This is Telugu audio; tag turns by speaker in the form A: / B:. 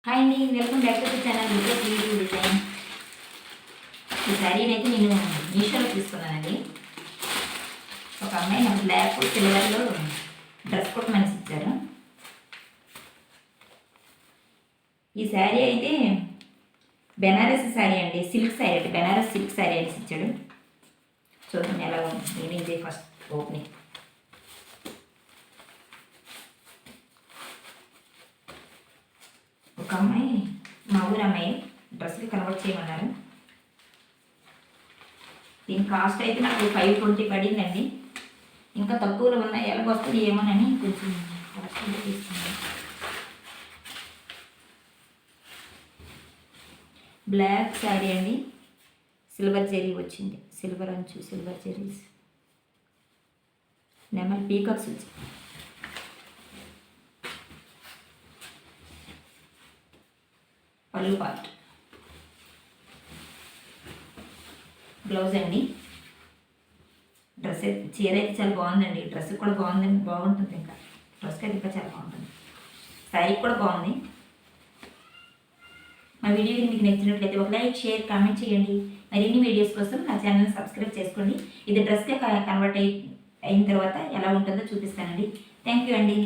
A: హాయ్ అండి, welcome back to the channel video design. ఈ శారీని అయితే నేను మీషోలో తీసుకున్నానండి. ఒక అమ్మాయి నాకు బ్లాక్ సిల్వర్లో డ్రెస్ కుట్టమని ఇచ్చారు. ఈ శారీ అయితే బెనారస్ శారీ అండి, సిల్క్ శారీ అంటే బెనారస్ సిల్క్ శారీ అనేసి ఇచ్చాడు. చూడండి ఎలా ఉంది. నేను ఇదే ఫస్ట్ ఓపెనింగ్. ఒక అమ్మాయి, మా ఊరు అమ్మాయి, డ్రెస్కి కన్వర్ట్ చేయమన్నారు. దీని కాస్ట్ అయితే నాకు 520 పడిందండి. ఇంకా తక్కువలో ఉన్నాయి, ఎలాగ వస్తుంది ఏమోనని కొంచెం కరెక్ట్గా తీసుకున్నాను. బ్లాక్ శారీ అండి, సిల్వర్ జెరీ వచ్చింది, సిల్వర్ అంచు, సిల్వర్ జెరీస్, నెమల్ పీకాక్స్ వచ్చి పళ్ళు పార్ట్, బ్లౌజ్ అండి. డ్రెస్ అయితే చీర అయితే చాలా బాగుందండి. డ్రెస్ కూడా బాగుంటుంది. ఇంకా డ్రెస్కి అయితే ఇంకా చాలా బాగుంటుంది. శారీ కూడా బాగుంది. మా వీడియో మీకు నచ్చినట్లయితే ఒక లైక్, షేర్, కామెంట్ చేయండి. మరిన్ని వీడియోస్ కోసం నా ఛానల్ సబ్స్క్రైబ్ చేసుకోండి. ఇది డ్రెస్గా కన్వర్ట్ అయిన తర్వాత ఎలా ఉంటుందో చూపిస్తానండి. థ్యాంక్ యూ అండి.